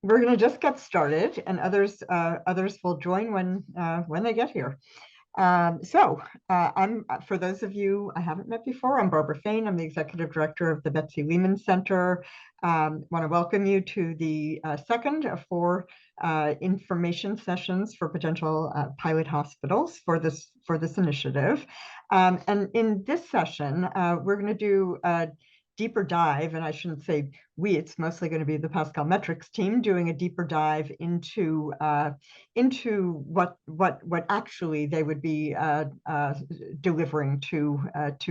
we're going to just get started, and others will join when they get here. I'm for those of you I haven't met before, I'm Barbara Fain. I'm the executive director of the Betsy Lehman Center. Want to welcome you to the second of four information sessions for potential pilot hospitals for this initiative. And in this session, we're going to do a deeper dive, and I shouldn't say we, it's mostly going to be the Pascal Metrics team doing a deeper dive into what actually they would be delivering to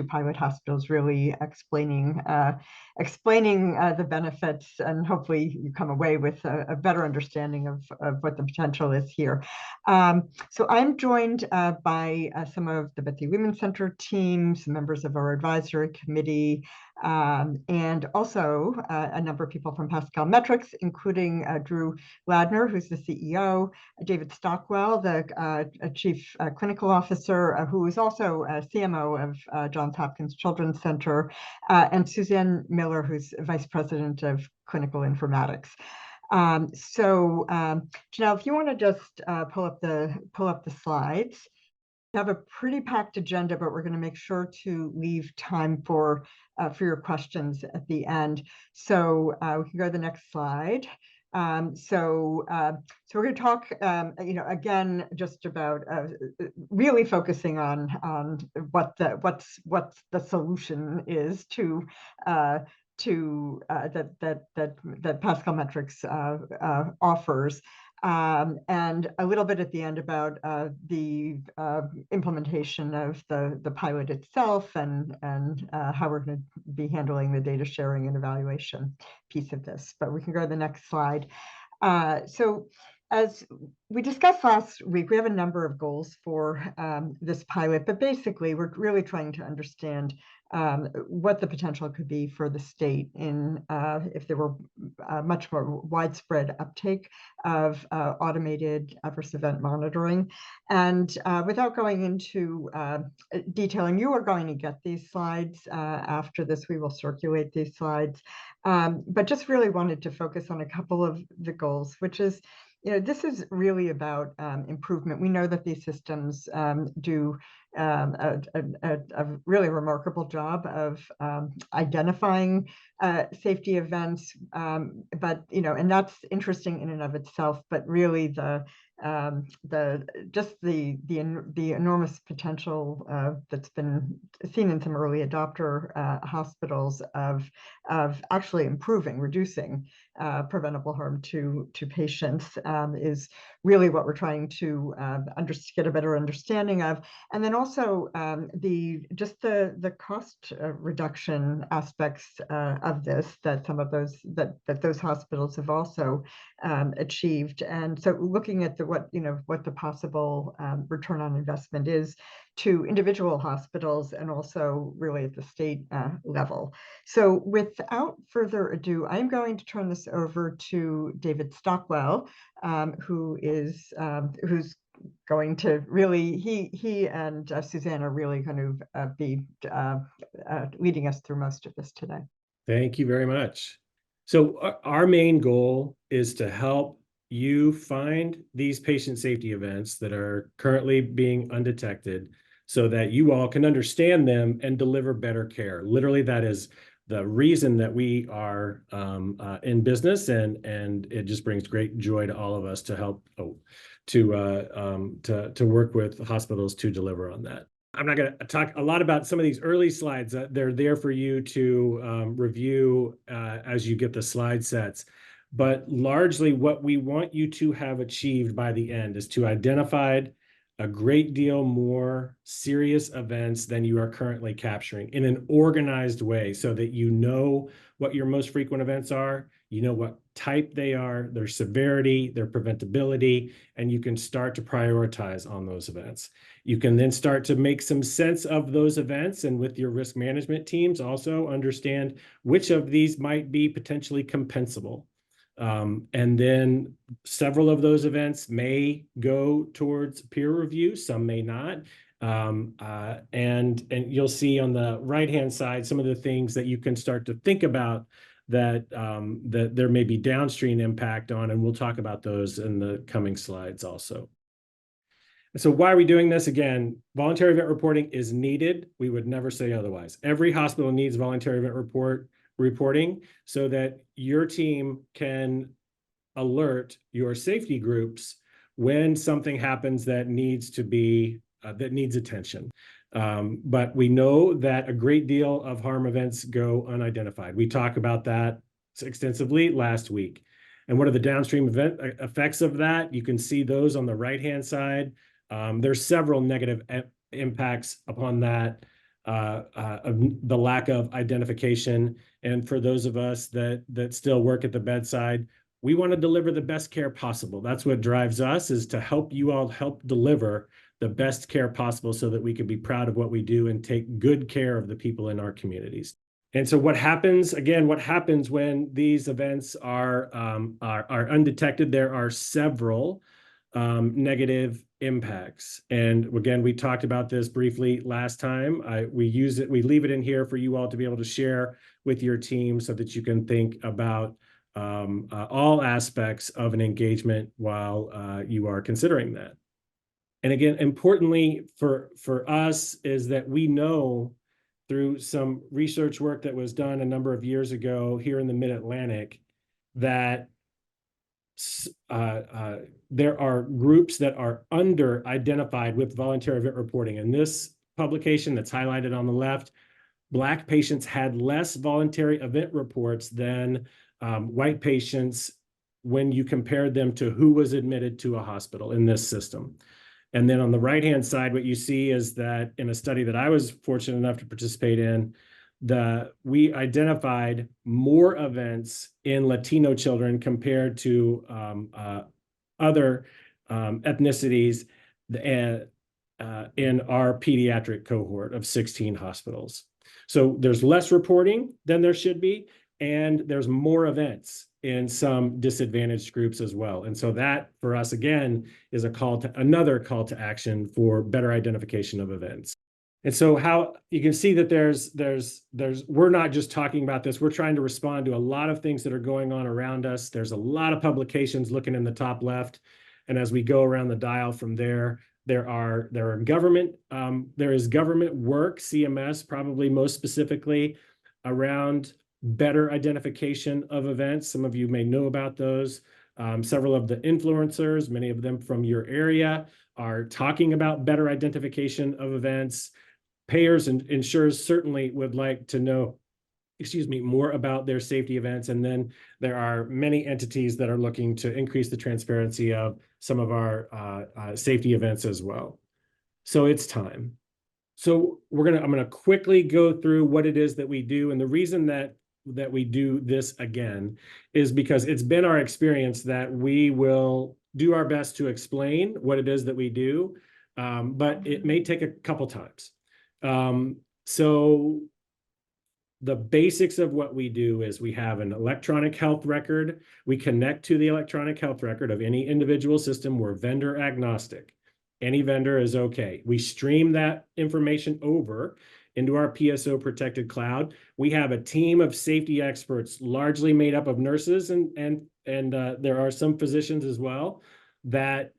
pilot hospitals, really explaining the benefits, and hopefully you come away with a better understanding of what the potential is here. So I'm joined by some of the Betsy Women's Center team, some members of our advisory committee, and also a number of people from Pascal Metrics, including Drew Ladner, who's the CEO, David Stockwell, the Chief Clinical Officer, who is also a CMO of Johns Hopkins Children's Center, and Susanne Miller, who's Vice President of Clinical Informatics. Janelle, if you want to just pull up the slides. We have a pretty packed agenda, but we're going to make sure to leave time for your questions at the end. So we can go to the next slide. So we're going to talk, again, just about really focusing on what the solution is to that Pascal Metrics offers. And a little bit at the end about the implementation of the pilot itself, and how we're going to be handling the data sharing and evaluation piece of this. But we can go to the next slide. So as we discussed last week, we have a number of goals for this pilot, but basically we're really trying to understand what the potential could be for the state in if there were much more widespread uptake of automated adverse event monitoring. And without going into detailing, you are going to get these slides after this. We will circulate these slides, but just really wanted to focus on a couple of the goals, which is, this is really about improvement. We know that these systems do a really remarkable job of identifying safety events, but and that's interesting in and of itself. But really, the enormous potential that's been seen in some early adopter hospitals of actually improving, reducing preventable harm to patients is really what we're trying to get a better understanding of. And then also the cost reduction aspects of this, that some of those that those hospitals have also achieved. And so looking at what the possible return on investment is to individual hospitals, and also really at the state level. So without further ado, I'm going to turn this over to David Stockwell, who's going to really, he and Susanne are really going to be leading us through most of this today. Thank you very much. So our main goal is to help you find these patient safety events that are currently being undetected, so that you all can understand them and deliver better care. Literally, that is the reason that we are in business, and it just brings great joy to all of us to help to work with hospitals to deliver on that. I'm not going to talk a lot about some of these early slides. They're there for you to review as you get the slide sets. But largely what we want you to have achieved by the end is to identify a great deal more serious events than you are currently capturing in an organized way, so that you know what your most frequent events are, you know what type they are, their severity, their preventability, and you can start to prioritize on those events. You can then start to make some sense of those events, and with your risk management teams also understand which of these might be potentially compensable. And then several of those events may go towards peer review, some may not. And you'll see on the right-hand side some of the things that you can start to think about that that there may be downstream impact on, and we'll talk about those in the coming slides also. So why are we doing this? Again, voluntary event reporting is needed. We would never say otherwise. Every hospital needs voluntary event reporting so that your team can alert your safety groups when something happens that needs to be that needs attention. But we know that a great deal of harm events go unidentified. We talked about that extensively last week. And what are the downstream effects of that? You can see those on the right-hand side. There's several negative impacts upon that, the lack of identification. And for those of us that still work at the bedside, we want to deliver the best care possible. That's what drives us, is to help you all help deliver the best care possible so that we can be proud of what we do and take good care of the people in our communities. And so what happens, again, what happens when these events are undetected? There are several negative impacts. And again, we talked about this briefly last time. We leave it in here for you all to be able to share with your team so that you can think about all aspects of an engagement while you are considering that. And again, importantly for us is that we know through some research work that was done a number of years ago here in the Mid-Atlantic that there are groups that are under-identified with voluntary event reporting. In this publication that's highlighted on the left, Black patients had less voluntary event reports than white patients when you compared them to who was admitted to a hospital in this system. And then on the right-hand side, what you see is that in a study that I was fortunate enough to participate in, we identified more events in Latino children compared to other ethnicities in our pediatric cohort of 16 hospitals. So there's less reporting than there should be, and there's more events in some disadvantaged groups as well. And so that, for us, again, is another call to action for better identification of events. And so how you can see that we're not just talking about this, we're trying to respond to a lot of things that are going on around us. There's a lot of publications looking in the top left. And as we go around the dial from there, there is government work, CMS, probably most specifically around better identification of events. Some of you may know about those. Several of the influencers, many of them from your area, are talking about better identification of events. Payers and insurers certainly would like to know, more about their safety events. And then there are many entities that are looking to increase the transparency of some of our safety events as well. So it's time. So I'm gonna quickly go through what it is that we do. And the reason that we do this again is because it's been our experience that we will do our best to explain what it is that we do, but it may take a couple times. So the basics of what we do is we have an electronic health record. We connect to the electronic health record of any individual system. We're vendor agnostic. Any vendor is okay. We stream that information over into our PSO protected cloud. We have a team of safety experts, largely made up of nurses and there are some physicians as well, that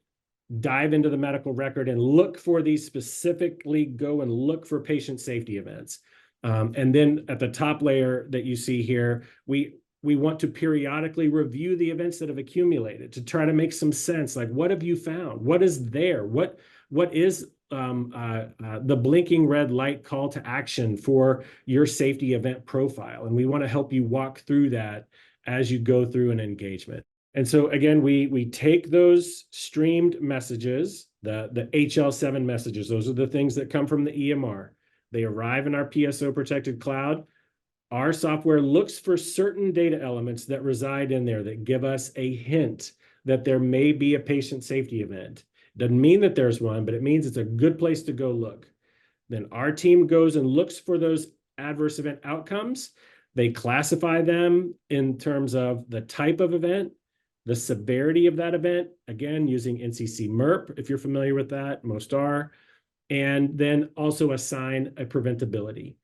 dive into the medical record and look for these, specifically go and look for patient safety events. And then at the top layer that you see here, we want to periodically review the events that have accumulated to try to make some sense. Like, what have you found? What is there? What is the blinking red light call to action for your safety event profile? And we want to help you walk through that as you go through an engagement. And so again, we take those streamed messages, the HL7 messages, those are the things that come from the EMR. They arrive in our PSO protected cloud. Our software looks for certain data elements that reside in there that give us a hint that there may be a patient safety event. Doesn't mean that there's one, but it means it's a good place to go look. Then our team goes and looks for those adverse event outcomes. They classify them in terms of the type of event, the severity of that event, again, using NCC MERP, if you're familiar with that, most are, and then also assign a preventability.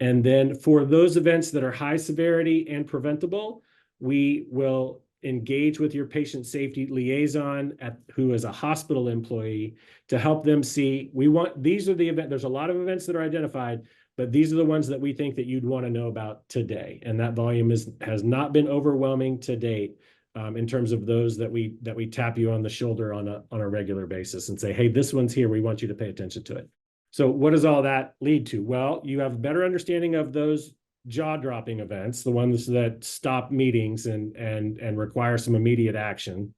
And then for those events that are high severity and preventable, we will engage with your patient safety liaison who is a hospital employee to help them see, these are the events, there's a lot of events that are identified, but these are the ones that we think that you'd want to know about today. And that volume has not been overwhelming to date in terms of those that we tap you on the shoulder on a regular basis and say, hey, this one's here, we want you to pay attention to it. So what does all that lead to? Well, you have a better understanding of those jaw-dropping events, the ones that stop meetings and require some immediate action.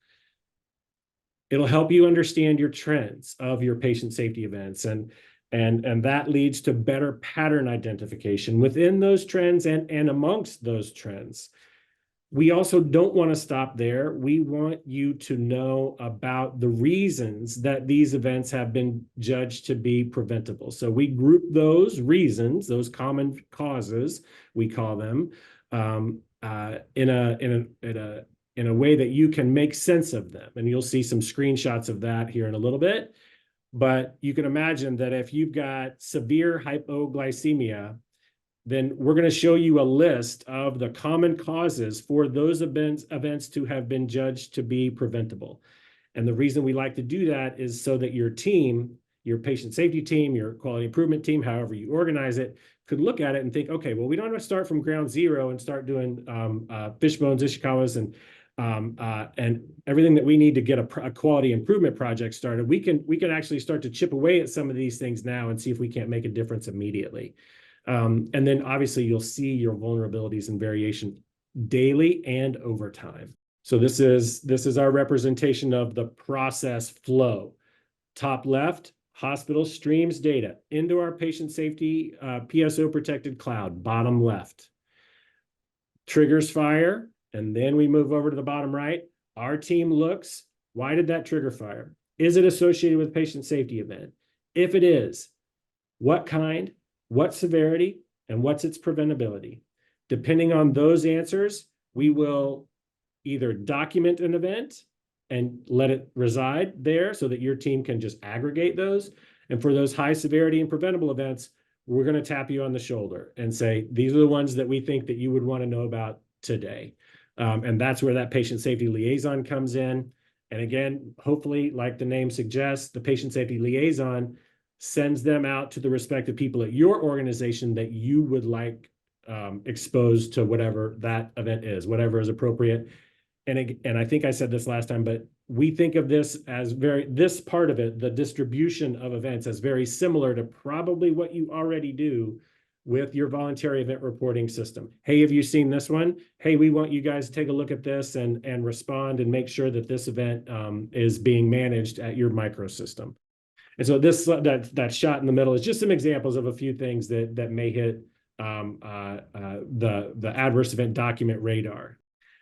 It'll help you understand your trends of your patient safety events, and that leads to better pattern identification within those trends and amongst those trends. We also don't want to stop there. We want you to know about the reasons that these events have been judged to be preventable. So we group those reasons, those common causes, we call them, in a way that you can make sense of them. And you'll see some screenshots of that here in a little bit. But you can imagine that if you've got severe hypoglycemia, then we're going to show you a list of the common causes for those events to have been judged to be preventable. And the reason we like to do that is so that your team, your patient safety team, your quality improvement team, however you organize it, could look at it and think, okay, well, we don't have to start from ground zero and start doing fishbones, Ishikawas, and everything that we need to get a quality improvement project started. We can actually start to chip away at some of these things now and see if we can't make a difference immediately. And then obviously you'll see your vulnerabilities and variation daily and over time. So this is our representation of the process flow. Top left, hospital streams data into our patient safety PSO protected cloud. Bottom left, triggers fire, and then we move over to the bottom right. Our team looks, why did that trigger fire? Is it associated with patient safety event? If it is, what kind? What severity, and what's its preventability? Depending on those answers, we will either document an event and let it reside there so that your team can just aggregate those. And for those high severity and preventable events, we're going to tap you on the shoulder and say, these are the ones that we think that you would want to know about today. And that's where that patient safety liaison comes in. And again, hopefully, like the name suggests, the patient safety liaison sends them out to the respective people at your organization that you would like exposed to whatever that event is, whatever is appropriate. And I think I said this last time, but we think of this as this part of it, the distribution of events, as very similar to probably what you already do with your voluntary event reporting system. Hey, have you seen this one? Hey, we want you guys to take a look at this and respond and make sure that this event is being managed at your microsystem. And so that shot in the middle is just some examples of a few things that may hit the adverse event document radar.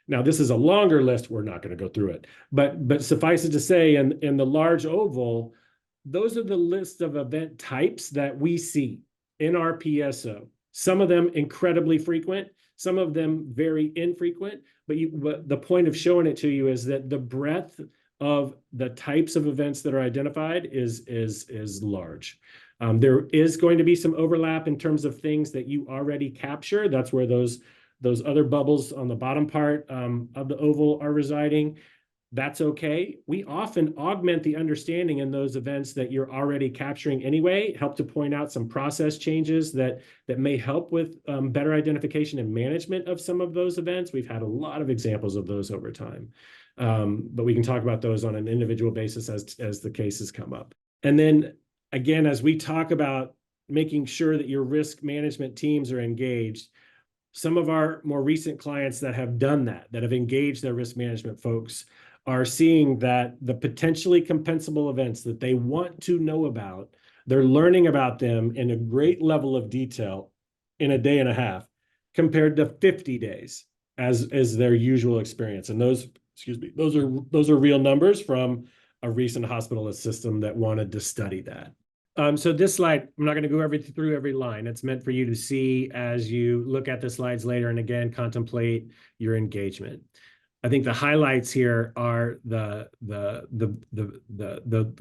Now, this is a longer list. We're not going to go through it, but suffice it to say, in the large oval, those are the list of event types that we see in our PSO. Some of them incredibly frequent, some of them very infrequent, but the point of showing it to you is that the breadth of the types of events that are identified is large. There is going to be some overlap in terms of things that you already capture. That's where those other bubbles on the bottom part of the oval are residing. That's okay. We often augment the understanding in those events that you're already capturing anyway, help to point out some process changes that may help with better identification and management of some of those events. We've had a lot of examples of those over time. But we can talk about those on an individual basis as the cases come up. And then again, as we talk about making sure that your risk management teams are engaged, some of our more recent clients that have done that have engaged their risk management folks, are seeing that the potentially compensable events that they want to know about, they're learning about them in a great level of detail in a day and a half compared to 50 days as their usual experience. And those are real numbers from a recent hospitalist system that wanted to study that. So this slide, I'm not going to go through every line. It's meant for you to see as you look at the slides later and again, contemplate your engagement. I think the highlights here are the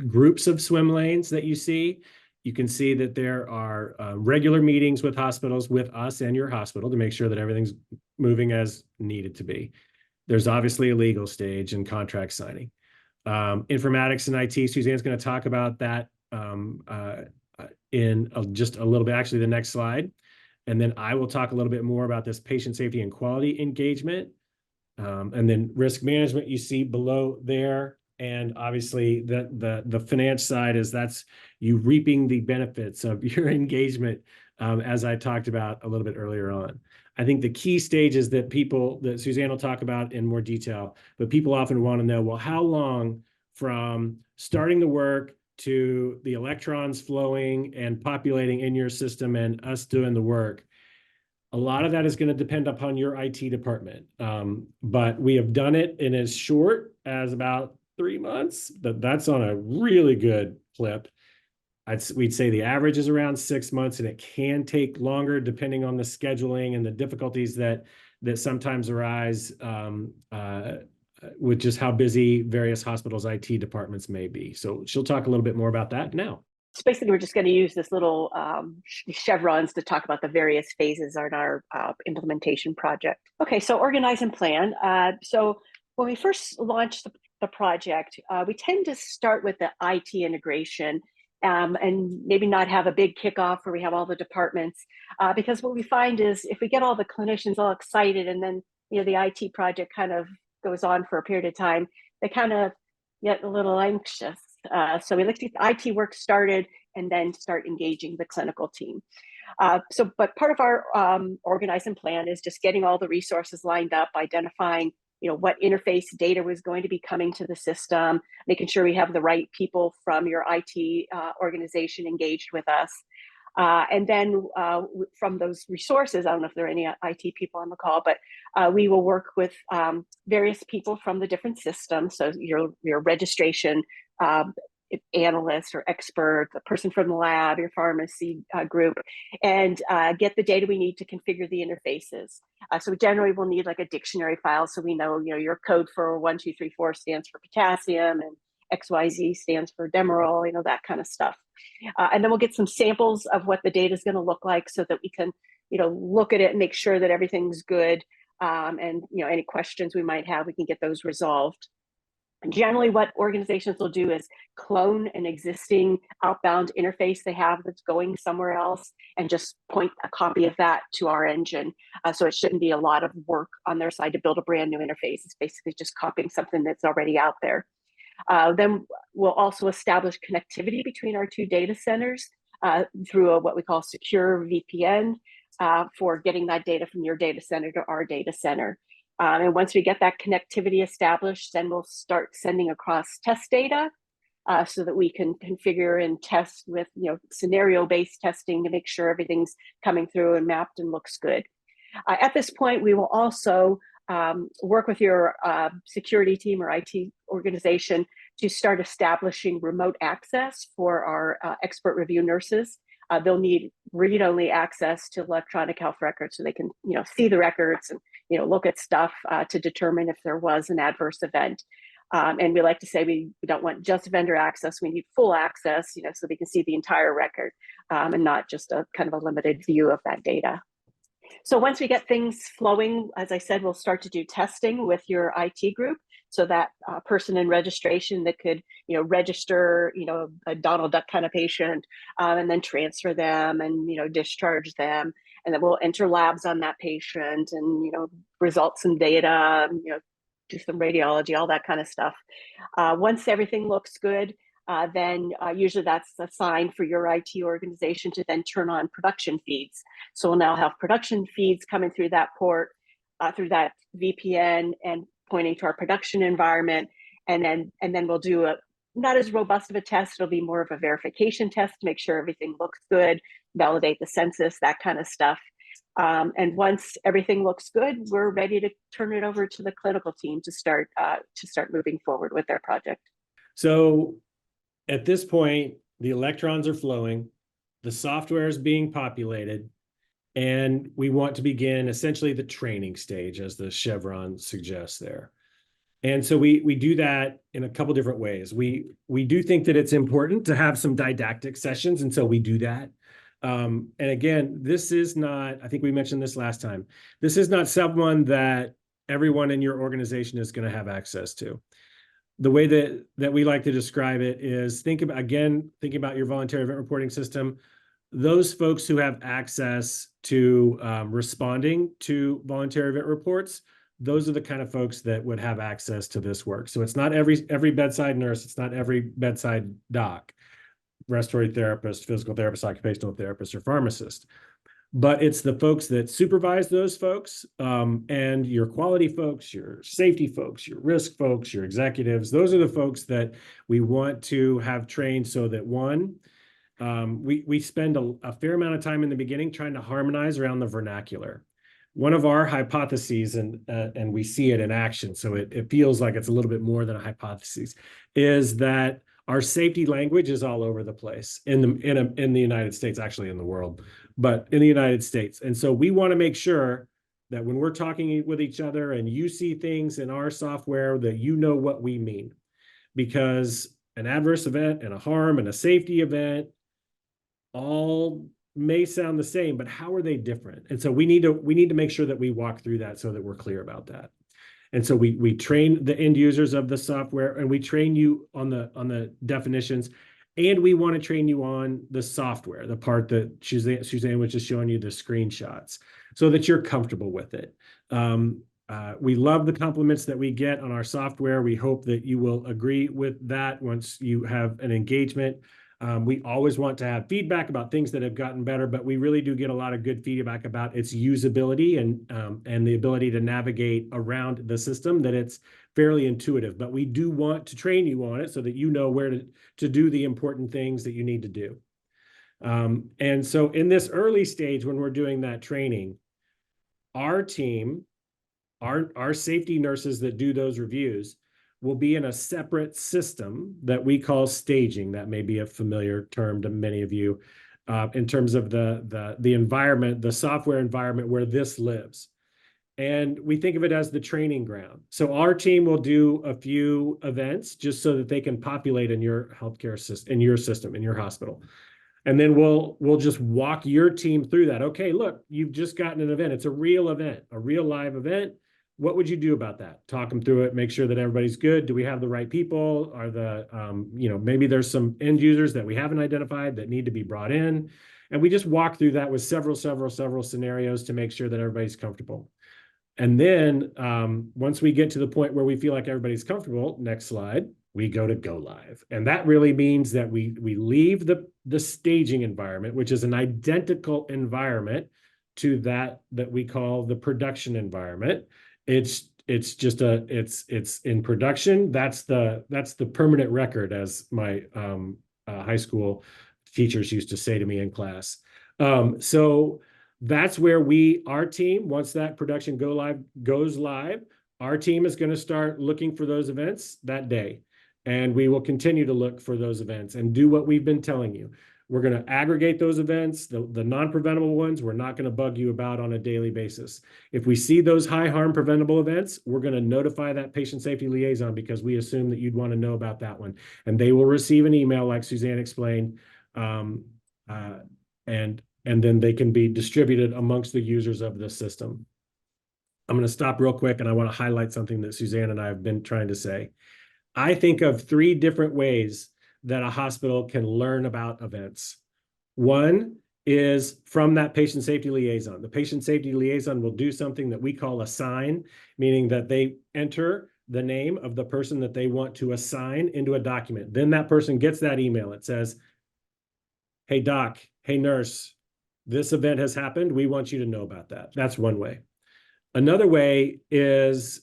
groups of swim lanes that you see you can see that there are regular meetings with hospitals, with us and your hospital, to make sure that everything's moving as needed to be. There's obviously a legal stage and contract signing. Informatics and IT, Suzanne's going to talk about that in just a little bit, actually the next slide. And then I will talk a little bit more about this patient safety and quality engagement. And then risk management you see below there. And obviously the finance side is that's you reaping the benefits of your engagement, as I talked about a little bit earlier on. I think the key stages that Suzanne will talk about in more detail, but people often want to know, well, how long from starting the work to the electrons flowing and populating in your system and us doing the work? A lot of that is going to depend upon your IT department. But we have done it in as short as about 3 months, but that's on a really good clip. We'd say the average is around 6 months, and it can take longer depending on the scheduling and the difficulties that sometimes arise with just how busy various hospitals' IT departments may be. So she'll talk a little bit more about that now. So basically, we're just going to use this little chevrons to talk about the various phases on our implementation project. Okay, so organize and plan. So when we first launched the project, we tend to start with the IT integration and maybe not have a big kickoff where we have all the departments, because what we find is if we get all the clinicians all excited and then the IT project kind of goes on for a period of time, they kind of get a little anxious. So we like to get the IT work started and then start engaging the clinical team. But part of our organize and plan is just getting all the resources lined up, identifying what interface data was going to be coming to the system, making sure we have the right people from your IT organization engaged with us. And then from those resources, I don't know if there are any IT people on the call, but we will work with various people from the different systems. So your registration analyst or expert, the person from the lab, your pharmacy group, and get the data we need to configure the interfaces. So generally we'll need like a dictionary file so we know, your code for 1, 2, 3, 4 stands for potassium and XYZ stands for Demerol, that kind of stuff. And then we'll get some samples of what the data is going to look like so that we can, look at it and make sure that everything's good. And, any questions we might have, we can get those resolved. And generally what organizations will do is clone an existing outbound interface they have that's going somewhere else and just point a copy of that to our engine. So it shouldn't be a lot of work on their side to build a brand new interface. It's basically just copying something that's already out there. Then we'll also establish connectivity between our 2 data centers through what we call secure VPN for getting that data from your data center to our data center. And once we get that connectivity established, then we'll start sending across test data so that we can configure and test with scenario-based testing to make sure everything's coming through and mapped and looks good. At this point, we will also work with your security team or IT organization to start establishing remote access for our expert review nurses. They'll need read-only access to electronic health records so they can, see the records and, look at stuff to determine if there was an adverse event. And we like to say we don't want just vendor access. We need full access, so they can see the entire record and not just a kind of a limited view of that data. So once we get things flowing, as I said, we'll start to do testing with your IT group. So that person in registration that could, register, a Donald Duck kind of patient, and then transfer them and, discharge them. And then we'll enter labs on that patient and, result some data, do some radiology, all that kind of stuff. Once everything looks good, then usually that's a sign for your IT organization to then turn on production feeds. So we'll now have production feeds coming through that port, through that VPN and pointing to our production environment. And then we'll do a not as robust of a test. It'll be more of a verification test to make sure everything looks good, validate the census, that kind of stuff. And once everything looks good, we're ready to turn it over to the clinical team to start moving forward with their project. So at this point, the electrons are flowing, the software is being populated, and we want to begin essentially the training stage, as the chevron suggests there. And so we do that in a couple different ways. We do think that it's important to have some didactic sessions, and so we do that. And again, this is not, I think we mentioned this last time, this is not someone that everyone in your organization is going to have access to. The way that we like to describe it is thinking about your voluntary event reporting system. Those folks who have access to responding to voluntary event reports, those are the kind of folks that would have access to this work. So it's not every bedside nurse, it's not every bedside doc, respiratory therapist, physical therapist, occupational therapist, or pharmacist. But it's the folks that supervise those folks, and your quality folks, your safety folks, your risk folks, your executives. Those are the folks that we want to have trained so that one, we spend a fair amount of time in the beginning trying to harmonize around the vernacular. One of our hypotheses, and we see it in action, so it feels like it's a little bit more than a hypothesis, is that our safety language is all over the place in the United States, actually in the world, but in the United States. And so we want to make sure that when we're talking with each other and you see things in our software, that you know what we mean. Because an adverse event and a harm and a safety event all may sound the same, but how are they different? And so we need to make sure that we walk through that so that we're clear about that. And so we train the end users of the software, and we train you on the definitions, and we want to train you on the software, the part that Susanne was just showing you the screenshots, so that you're comfortable with it. We love the compliments that we get on our software. We hope that you will agree with that once you have an engagement. We always want to have feedback about things that have gotten better, but we really do get a lot of good feedback about its usability and the ability to navigate around the system, that it's fairly intuitive. But we do want to train you on it so that you know where to do the important things that you need to do. And so in this early stage, when we're doing that training, our team, our safety nurses that do those reviews, will be in a separate system that we call staging. That may be a familiar term to many of you, in terms of the environment, the software environment where this lives. And we think of it as the training ground. So our team will do a few events just so that they can populate in your healthcare system, in your system, in your hospital. And then we'll just walk your team through that. Okay, look, you've just gotten an event. It's a real event, a real live event. What would you do about that? Talk them through it, make sure that everybody's good. Do we have the right people? Are maybe there's some end users that we haven't identified that need to be brought in. And we just walk through that with several scenarios to make sure that everybody's comfortable. And then once we get to the point where we feel like everybody's comfortable, next slide, we go live. And that really means that we leave the staging environment, which is an identical environment to that we call the production environment. It's in production. That's the permanent record, as my high school teachers used to say to me in class. So that's where our team, once that production goes live, our team is going to start looking for those events that day. And we will continue to look for those events and do what we've been telling you. We're going to aggregate those events, the non-preventable ones. We're not going to bug you about on a daily basis. If we see those high harm preventable events, we're going to notify that patient safety liaison, because we assume that you'd want to know about that one. And they will receive an email, like Susanne explained, and then they can be distributed amongst the users of the system. I'm going to stop real quick, and I want to highlight something that Susanne and I have been trying to say. I think of 3 different ways that a hospital can learn about events. One is from that patient safety liaison. The patient safety liaison will do something that we call assign, meaning that they enter the name of the person that they want to assign into a document. Then that person gets that email. It says, hey, doc, hey, nurse, this event has happened. We want you to know about that. That's one way. Another way is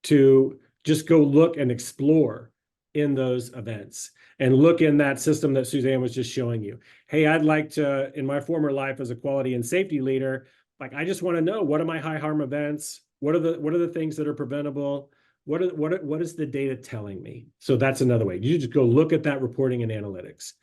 to just go look and explore in those events and look in that system that Susanne was just showing you. Hey, I'd like to, in my former life as a quality and safety leader, like, I just want to know, what are my high harm events? What are the things that are preventable? What is the data telling me? So that's another way. You just go look at that reporting and analytics.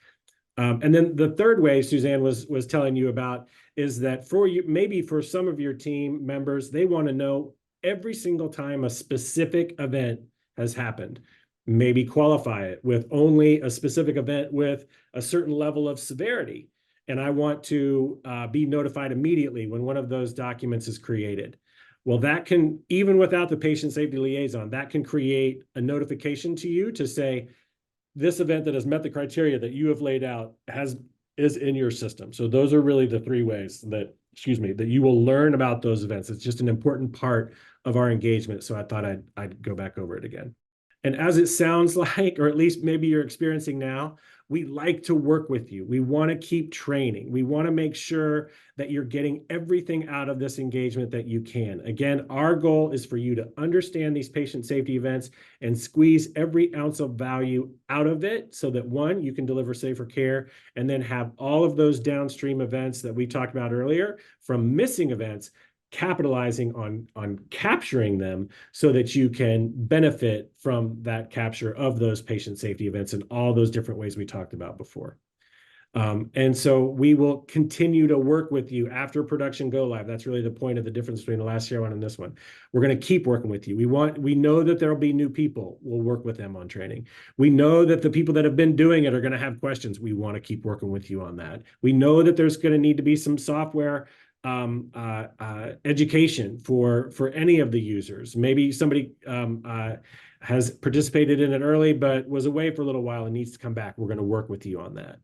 And then the third way Susanne was telling you about is that maybe for some of your team members, they want to know every single time a specific event has happened. Maybe qualify it with only a specific event with a certain level of severity. And I want to be notified immediately when one of those documents is created. Well, that can, even without the patient safety liaison, that can create a notification to you to say, this event that has met the criteria that you have laid out is in your system. So those are really the three ways that, that you will learn about those events. It's just an important part of our engagement. So I thought I'd go back over it again. And as it sounds like, or at least maybe you're experiencing now, we like to work with you. We want to keep training. We want to make sure that you're getting everything out of this engagement that you can. Again, our goal is for you to understand these patient safety events and squeeze every ounce of value out of it so that, one, you can deliver safer care, and then have all of those downstream events that we talked about earlier from missing events, capitalizing on capturing them so that you can benefit from that capture of those patient safety events in all those different ways we talked about before. And so we will continue to work with you after production go live. That's really the point of the difference between the last year one and this one. We're going to keep working with you. We know that there'll be new people. We'll work with them on training. We know that the people that have been doing it are going to have questions. We want to keep working with you on that. We know that there's going to need to be some software education for any of the users. Maybe somebody has participated in it early, but was away for a little while and needs to come back. We're going to work with you on that.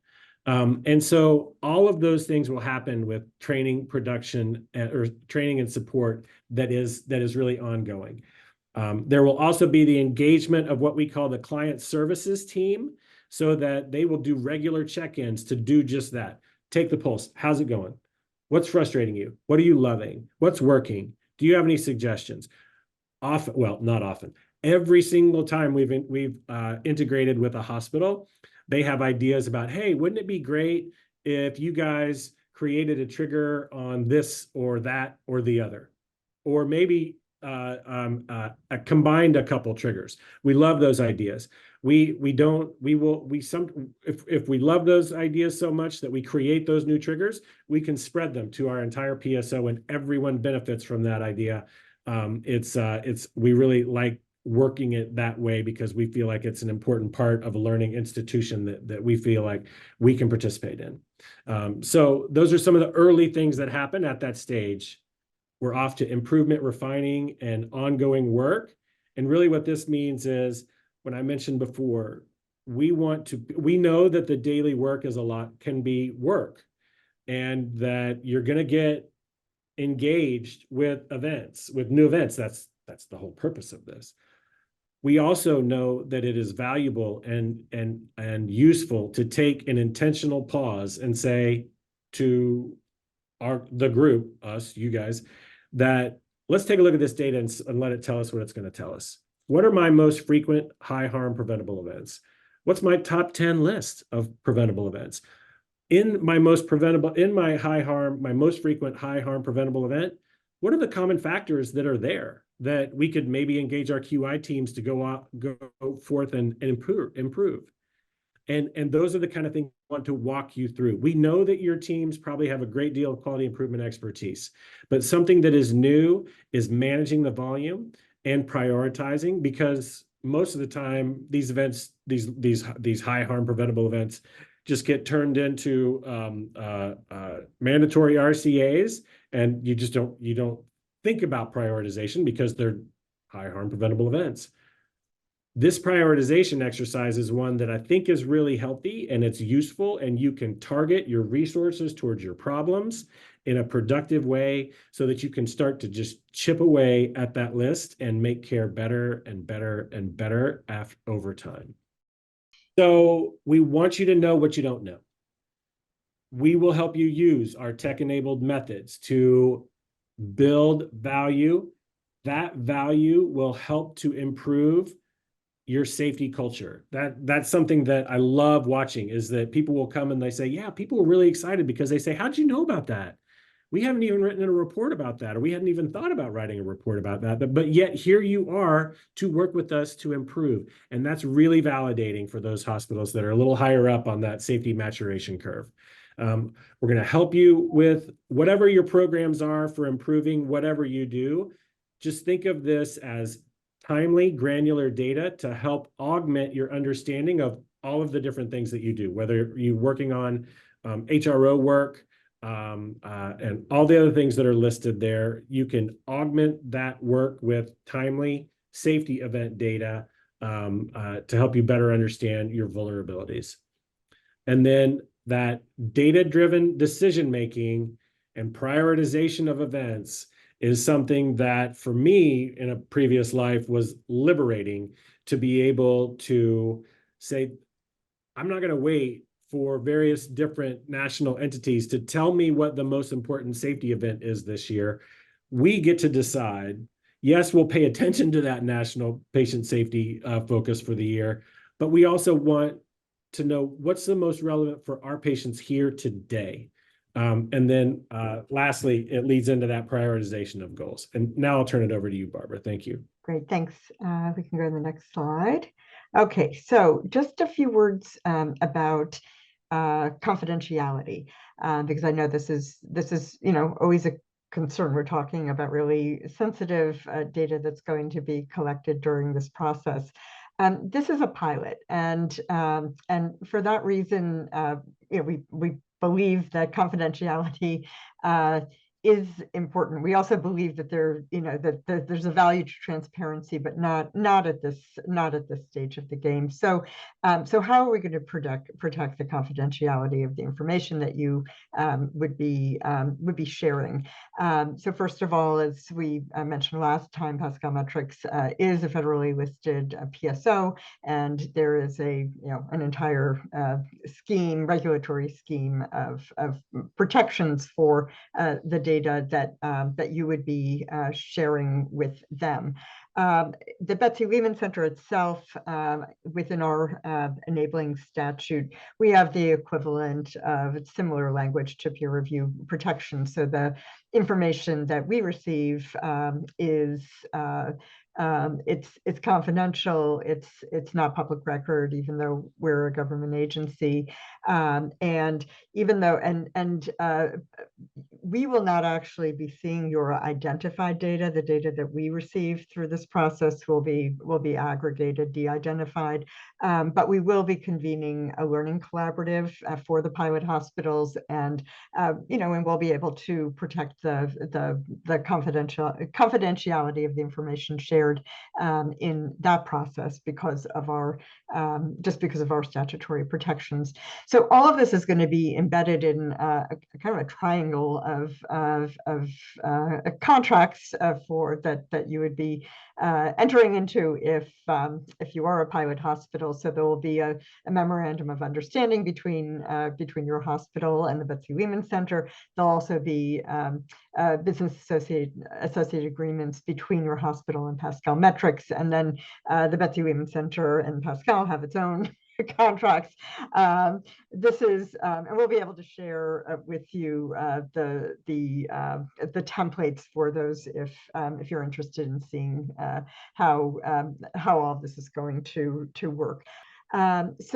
And so all of those things will happen with training, production, or training and support that is really ongoing. There will also be the engagement of what we call the client services team, so that they will do regular check-ins to do just that. Take the pulse. How's it going? What's frustrating you? What are you loving? What's working? Do you have any suggestions? Often, well, not often. Every single time we've integrated with a hospital, they have ideas about, hey, wouldn't it be great if you guys created a trigger on this or that or the other? Or maybe combined a couple triggers. We love those ideas. If we love those ideas so much that we create those new triggers, we can spread them to our entire PSO and everyone benefits from that idea. We really like working it that way because we feel like it's an important part of a learning institution that we feel like we can participate in. So those are some of the early things that happen at that stage. We're off to improvement, refining, and ongoing work. And really what this means is, when I mentioned before, we know that the daily work is a lot, can be work, and that you're going to get engaged with events, with new events. That's the whole purpose of this. We also know that it is valuable and useful to take an intentional pause and say to the group, us, you guys, that let's take a look at this data and let it tell us what it's going to tell us. What are my most frequent high harm preventable events? What's my top 10 list of preventable events? In my most frequent high harm preventable event, what are the common factors that are there that we could maybe engage our QI teams to go forth and improve? And those are the kind of things we want to walk you through. We know that your teams probably have a great deal of quality improvement expertise, but something that is new is managing the volume and prioritizing, because most of the time these events, these high harm preventable events, just get turned into mandatory RCAs, and you don't think about prioritization because they're high harm preventable events. This prioritization exercise is one that I think is really healthy and it's useful, and you can target your resources towards your problems in a productive way so that you can start to just chip away at that list and make care better and better and better over time. So we want you to know what you don't know. We will help you use our tech-enabled methods to build value. That value will help to improve your safety culture. That's something that I love watching, is that people will come and they say, yeah, people are really excited because they say, how'd you know about that? We haven't even written a report about that, or we hadn't even thought about writing a report about that, but yet here you are to work with us to improve. And that's really validating for those hospitals that are a little higher up on that safety maturation curve. We're going to help you with whatever your programs are for improving whatever you do. just think of this as timely, granular data to help augment your understanding of all of the different things that you do, whether you're working on HRO work, and all the other things that are listed there. You can augment that work with timely safety event data to help you better understand your vulnerabilities. And then that data-driven decision-making and prioritization of events is something that, for me, in a previous life, was liberating to be able to say, I'm not going to wait for various different national entities to tell me what the most important safety event is this year. We get to decide. Yes, we'll pay attention to that national patient safety focus for the year, but we also want to know what's the most relevant for our patients here today. And then lastly, it leads into that prioritization of goals. And now I'll turn it over to you, Barbara. Thank you. Great, thanks. We can go to the next slide. Okay, so just a few words about confidentiality, because I know this is always a concern. We're talking about really sensitive data that's going to be collected during this process. This is a pilot, and for that reason, we believe that confidentiality is important. We also believe that there's a value to transparency, but not at this stage of the game. So how are we going to protect the confidentiality of the information that you would be sharing? So first of all, as we mentioned last time, Pascal Metrics is a federally listed PSO, and there is an entire regulatory scheme of protections for the data that you would be sharing with them. The Betsy Lehman Center itself, within our enabling statute, we have the equivalent of similar language to peer review protection. So the information that we receive is it's confidential. It's not public record, even though we're a government agency, and even though we will not actually be seeing your identified data. The data that we receive through this process will be aggregated, de-identified, but we will be convening a learning collaborative for the pilot hospitals, and and we'll be able to protect the confidentiality of the information shared in that process because of our statutory protections. So all of this is going to be embedded in a kind of a triangle of contracts for that you would be entering into if you are a pilot hospital. So there will be a memorandum of understanding between your hospital and the Betsy Lehman Center. There'll also be business associated agreements between your hospital and Pascal Metrics, and then the Betsy Lehman Center and Pascal have its own contracts. This is, and we'll be able to share with you the templates for those if you're interested in seeing how all of this is going to work. And this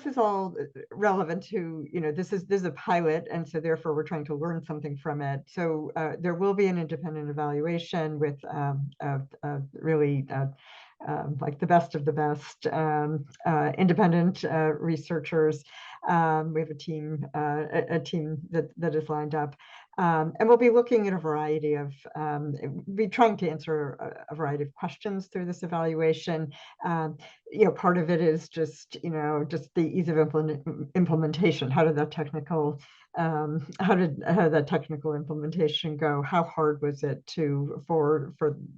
is all relevant to, this is a pilot, and so therefore we're trying to learn something from it. So there will be an independent evaluation with really like the best of the best independent researchers. We have a team that is lined up. And we'll be looking at a variety of, be trying to answer a variety of questions through this evaluation. Part of it is just the ease of implementation. How did that technical implementation go? How hard was it for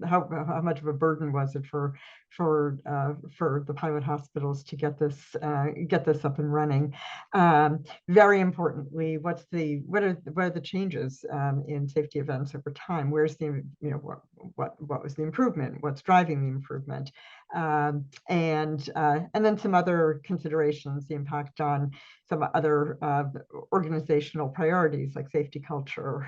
how much of a burden was it for the pilot hospitals to get this up and running? Very importantly, what are the changes in safety events over time? Where's the what was the improvement? What's driving the improvement? And then some other considerations: the impact on some other organizational priorities like safety culture,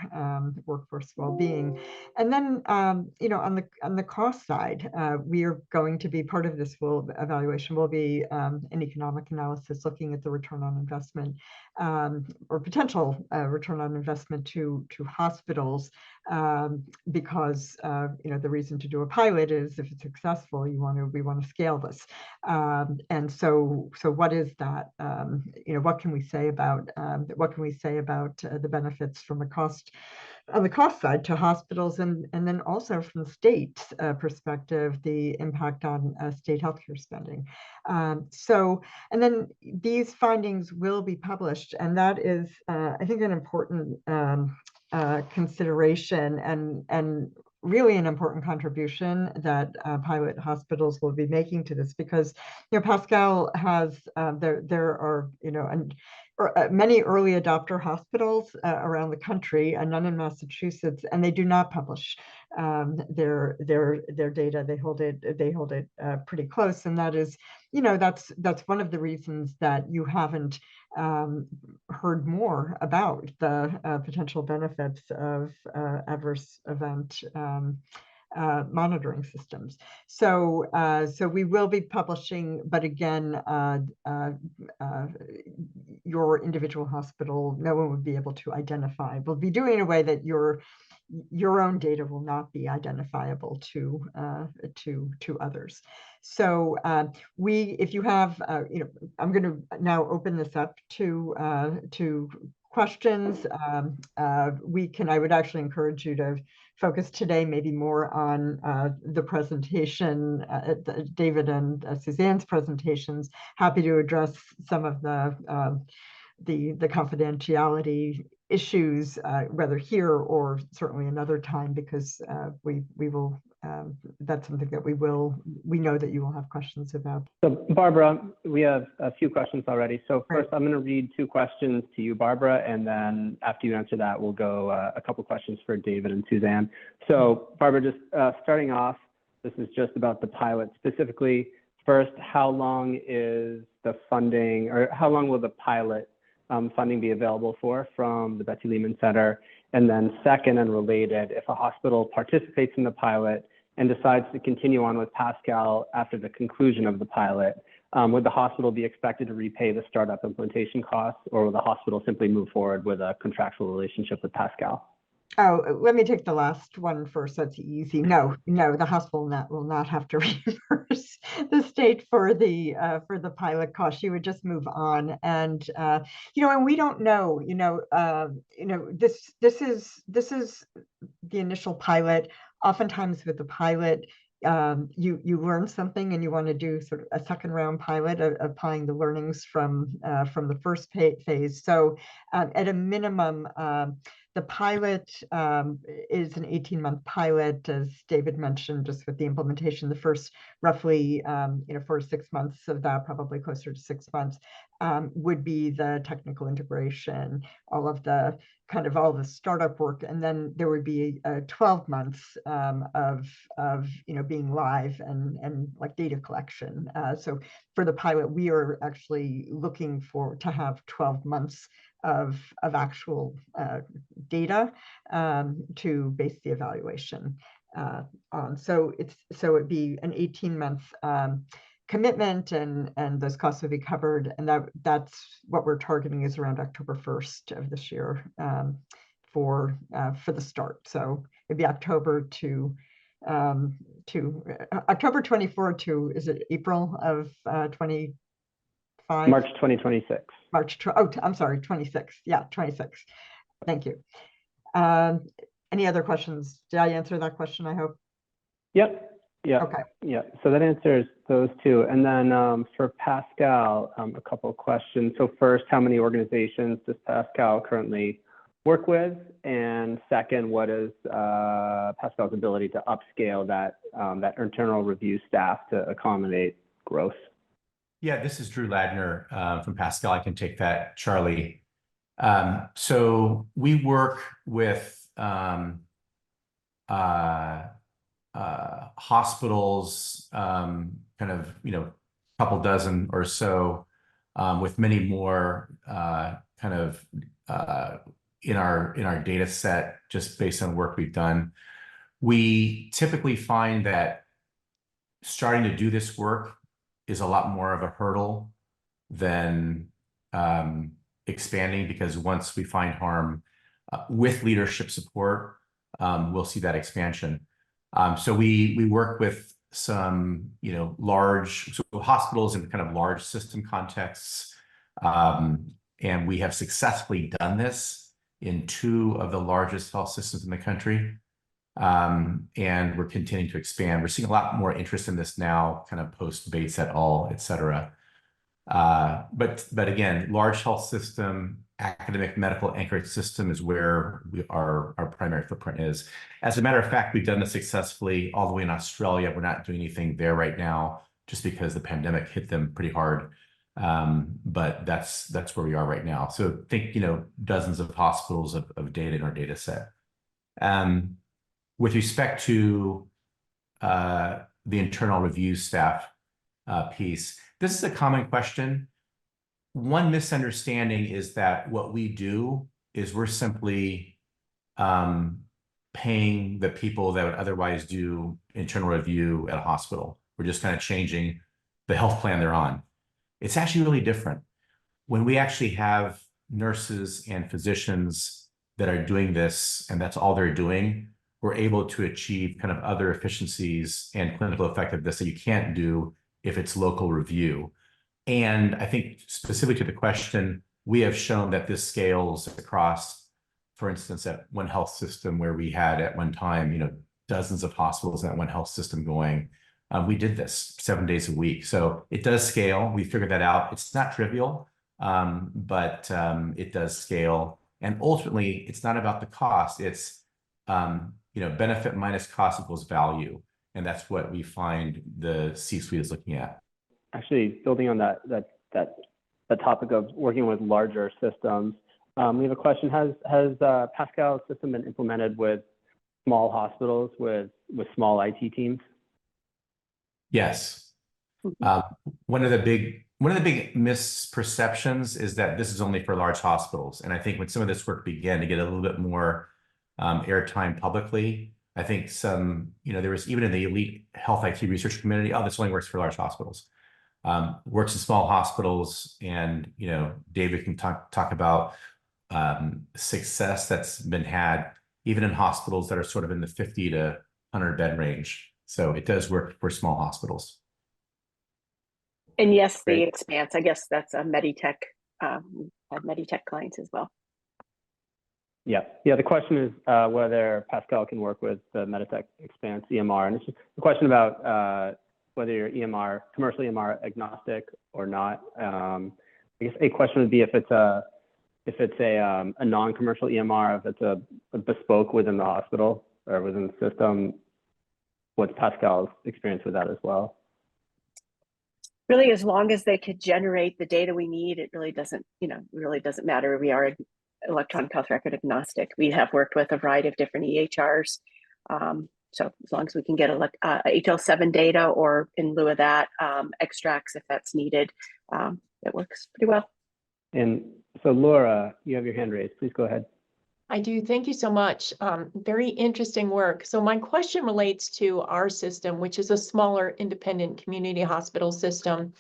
workforce well-being, and then on the cost side, we are going to be part of this evaluation will be an economic analysis looking at the return on investment or potential return on investment to hospitals because the reason to do a pilot is if it's successful, we want to scale this. And so what is that? What can we say about the benefits from on the cost side to hospitals, and then also from the state perspective, the impact on state healthcare spending. And then these findings will be published, and that is, I think, an important consideration and really an important contribution that pilot hospitals will be making to this, because Pascal has there are many early adopter hospitals around the country, and none in Massachusetts, and they do not publish their data. They hold it pretty close, and that is, that's one of the reasons that you haven't heard more about the potential benefits of adverse event monitoring systems. So we will be publishing, but again, your individual hospital, no one would be able to identify. We'll be doing it in a way that your own data will not be identifiable to others. So if you have, I'm going to now open this up to questions. I would actually encourage you to focus today maybe more on the presentation, David and Suzanne's presentations. Happy to address some of the confidentiality issues, whether here or certainly another time, because we will. That's something that we know that you will have questions about. So Barbara, we have a few questions already. So first, I'm going to read 2 questions to you, Barbara, and then after you answer that, we'll go a couple questions for David and Suzanne. So Barbara, just starting off, this is just about the pilot specifically. First, how long is the funding, or how long will the pilot funding be available from the Betsy Lehman Center? And then second and related, if a hospital participates in the pilot and decides to continue on with Pascal after the conclusion of the pilot, would the hospital be expected to repay the startup implementation costs, or will the hospital simply move forward with a contractual relationship with Pascal? Oh, let me take the last one first. That's easy. No, the hospital will not have to reimburse the state for the pilot cost. You would just move on, and and we don't know. This is the initial pilot. Oftentimes with the pilot, you learn something and you want to do sort of a second round pilot, applying the learnings from the first phase. So at a minimum, the pilot is an 18-month pilot, as David mentioned, just with the implementation. The first roughly 4 to 6 months of that, probably closer to 6 months, would be the technical integration, all the startup work, and then there would be 12 months of being live and like data collection. So for the pilot, we are actually looking to have 12 months of actual data to base the evaluation on. So it'd be an 18-month commitment, and those costs would be covered, and that's what we're targeting, is around October 1st of this year for the start. So it'd be October to October 24 to, is it April of 25? March 2026. I'm sorry, 26. Yeah, 26. Thank you. Any other questions? Did I answer that question, I hope? Yep. Yeah. Okay. Yeah. So that answers those 2. And then for Pascal, a couple of questions. So first, how many organizations does Pascal currently work with? And second, what is Pascal's ability to upscale that internal review staff to accommodate growth? Yeah, this is Drew Ladner from Pascal. I can take that, Charlie. So we work with hospitals, couple dozen or so, with many more in our data set, just based on work we've done. We typically find that starting to do this work is a lot more of a hurdle than expanding, because once we find harm, with leadership support, we'll see that expansion. So we work with some, large hospitals in kind of large system contexts. And we have successfully done this in 2 of the largest health systems in the country. And we're continuing to expand. We're seeing a lot more interest in this now, kind of post Bates et al., et cetera. But again, large health system, academic medical anchored system is where our primary footprint is. As a matter of fact, we've done this successfully all the way in Australia. We're not doing anything there right now, just because the pandemic hit them pretty hard. But that's where we are right now. So think, dozens of hospitals of data in our data set. With respect to the internal review staff piece, this is a common question. One misunderstanding is that what we do is we're simply paying the people that would otherwise do internal review at a hospital. We're just kind of changing the health plan they're on. It's actually really different. When we actually have nurses and physicians that are doing this, and that's all they're doing, we're able to achieve kind of other efficiencies and clinical effectiveness that you can't do if it's local review. And I think specifically to the question, we have shown that this scales across, for instance, at one health system where we had at one time, dozens of hospitals in that one health system going. We did this 7 days a week. So it does scale. We figured that out. It's not trivial, but it does scale. And ultimately, it's not about the cost. It's, benefit minus cost equals value. And that's what we find the C-suite is looking at. Actually, building on that topic of working with larger systems, we have a question. Has Pascal's system been implemented with small hospitals with small IT teams? Yes. One of the big misperceptions is that this is only for large hospitals. And I think when some of this work began to get a little bit more airtime publicly, I think there was even in the elite health IT research community, this only works for large hospitals. Works in small hospitals, and David can talk about success that's been had even in hospitals that are sort of in the 50 to 100 bed range. So it does work for small hospitals. And yes, Great. the Expanse, I guess that's a Meditech, have Meditech clients as well. Yeah. The question is whether Pascal can work with the Meditech Expanse EMR, and it's just a question about whether you're commercial EMR agnostic or not. I guess a question would be if it's a non-commercial EMR, if it's a bespoke within the hospital or within the system. What's Pascal's experience with that as well? Really, as long as they could generate the data we need, it really doesn't matter. We are electronic health record agnostic. We have worked with a variety of different EHRs. So as long as we can get HL7 data, or in lieu of that, extracts if that's needed, it works pretty well. And so Laura, you have your hand raised. Please go ahead. I do. Thank you so much. Very interesting work. So my question relates to our system, which is a smaller independent community hospital system.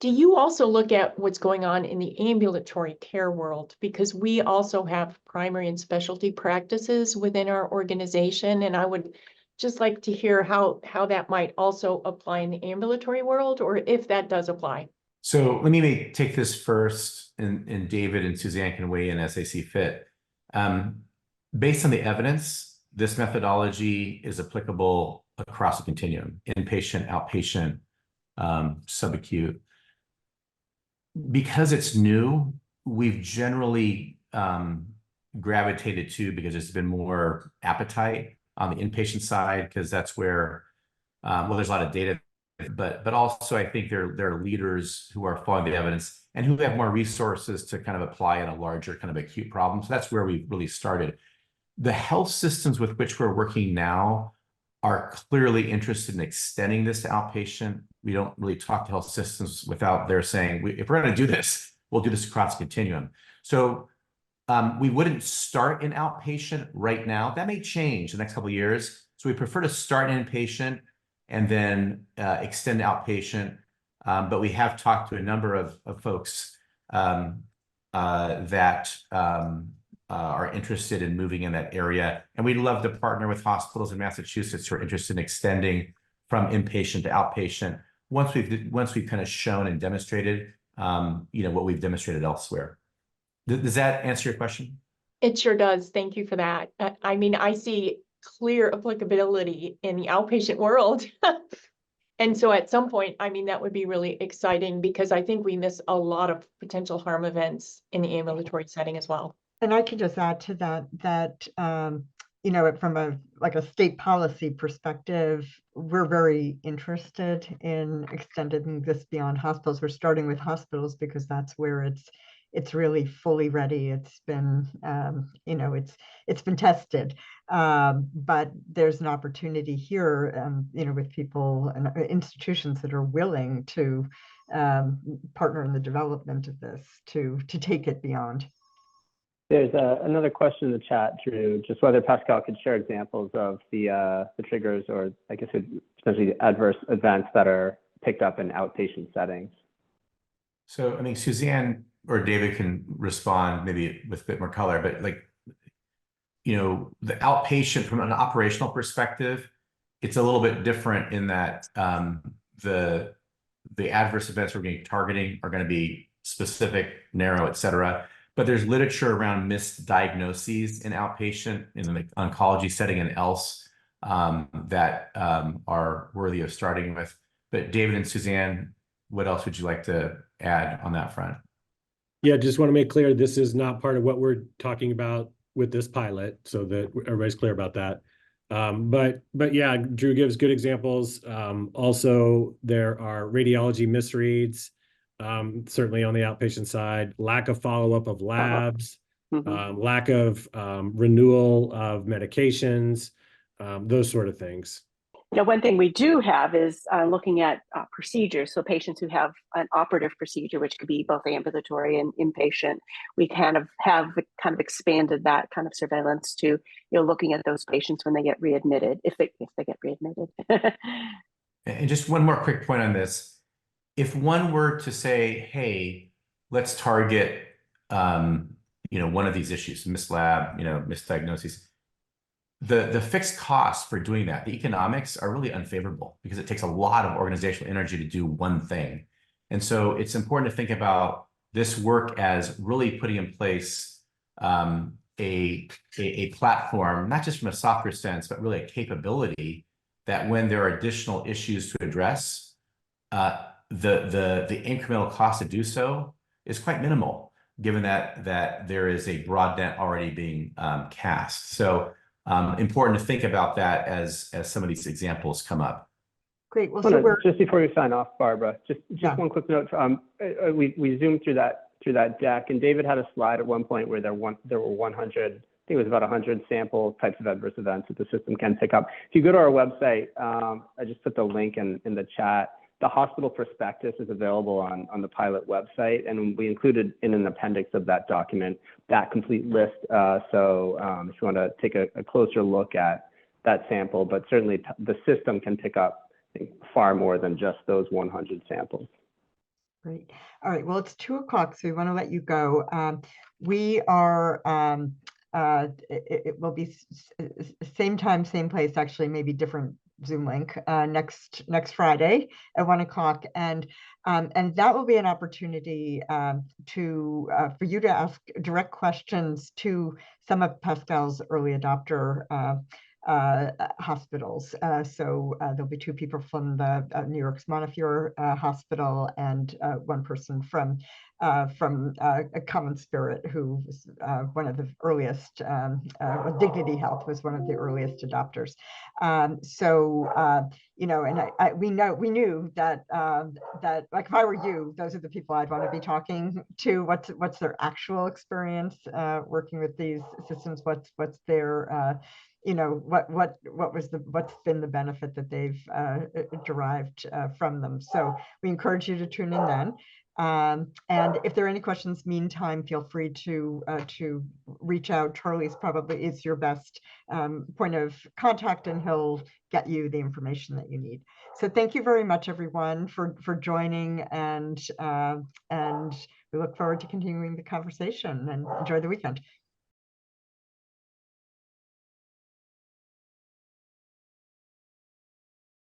Do you also look at what's going on in the ambulatory care world? Because we also have primary and specialty practices within our organization. And I would just like to hear how that might also apply in the ambulatory world, or if that does apply. So let me take this first, and David and Susanne can weigh in as they see fit. Based on the evidence, this methodology is applicable across the continuum: inpatient, outpatient, subacute. Because it's new, we've generally gravitated to, because there's been more appetite on the inpatient side, because that's where, there's a lot of data, but also I think there are leaders who are following the evidence and who have more resources to kind of apply in a larger kind of acute problem. So that's where we really started. The health systems with which we're working now are clearly interested in extending this to outpatient. We don't really talk to health systems without their saying, if we're going to do this, we'll do this across the continuum. So we wouldn't start in outpatient right now. That may change the next couple of years. So we prefer to start in inpatient and then extend to outpatient. But we have talked to a number of folks that are interested in moving in that area. And we'd love to partner with hospitals in Massachusetts who are interested in extending from inpatient to outpatient once we've kind of shown and demonstrated, what we've demonstrated elsewhere. Does that answer your question? It sure does. Thank you for that. I mean, I see clear applicability in the outpatient world. And so at some point, I mean, that would be really exciting because I think we miss a lot of potential harm events in the ambulatory setting as well. And I can just add to that, from a state policy perspective, we're very interested in extending this beyond hospitals. We're starting with hospitals because that's where it's really fully ready. It's been, it's been tested, but there's an opportunity here, with people and institutions that are willing to partner in the development of this to take it beyond. There's another question in the chat, Drew, just whether Pascal could share examples of the triggers or I guess potentially adverse events that are picked up in outpatient settings. So, I mean, Susanne or David can respond maybe with a bit more color, but the outpatient from an operational perspective, it's a little bit different in that the adverse events we're going to be targeting are going to be specific, narrow, et cetera. But there's literature around misdiagnoses in outpatient, in the oncology setting and else that are worthy of starting with. But David and Susanne, what else would you like to add on that front? Yeah, just want to make clear, this is not part of what we're talking about with this pilot, so that everybody's clear about that. But yeah, Drew gives good examples. Also, there are radiology misreads, certainly on the outpatient side, lack of follow-up of labs, lack of renewal of medications, those sort of things. One thing we do have is looking at procedures. So patients who have an operative procedure, which could be both ambulatory and inpatient, we have expanded that kind of surveillance to, looking at those patients when they get readmitted, if they get readmitted. And just one more quick point on this. If one were to say, hey, let's target, one of these issues, mislab, misdiagnoses, the fixed costs for doing that, the economics are really unfavorable because it takes a lot of organizational energy to do one thing. And so it's important to think about this work as really putting in place a platform, not just from a software sense, but really a capability that when there are additional issues to address, the incremental cost to do so is quite minimal, given that there is a broad net already being cast. So important to think about that as some of these examples come up. Great. Well, just before we sign off, Barbara, just one quick note. We zoomed through that deck, and David had a slide at one point where there were 100. I think it was about 100 sample types of adverse events that the system can pick up. If you go to our website, I just put the link in the chat. The hospital prospectus is available on the pilot website, and we included in an appendix of that document that complete list. So if you want to take a closer look at that sample, but certainly the system can pick up, I think, far more than just those 100 samples. Great. All right. Well, it's 2:00, so we want to let you go. We are. It will be same time, same place. Actually, maybe different Zoom link next Friday at 1:00, and that will be an opportunity for you to ask direct questions to some of Pascal's early adopter hospitals. So there'll be 2 people from the New York's Montefiore Hospital and 1 person from a Common Spirit, who was one of the earliest. Dignity Health was one of the earliest adopters. We knew that like if I were you, those are the people I'd want to be talking to. What's their actual experience working with these systems? What's their what's been the benefit that they've derived from them. So we encourage you to tune in then. And if there are any questions, meantime, feel free to reach out. Charlie's probably is your best point of contact, and he'll get you the information that you need. So thank you very much, everyone, for joining, and we look forward to continuing the conversation, and enjoy the weekend.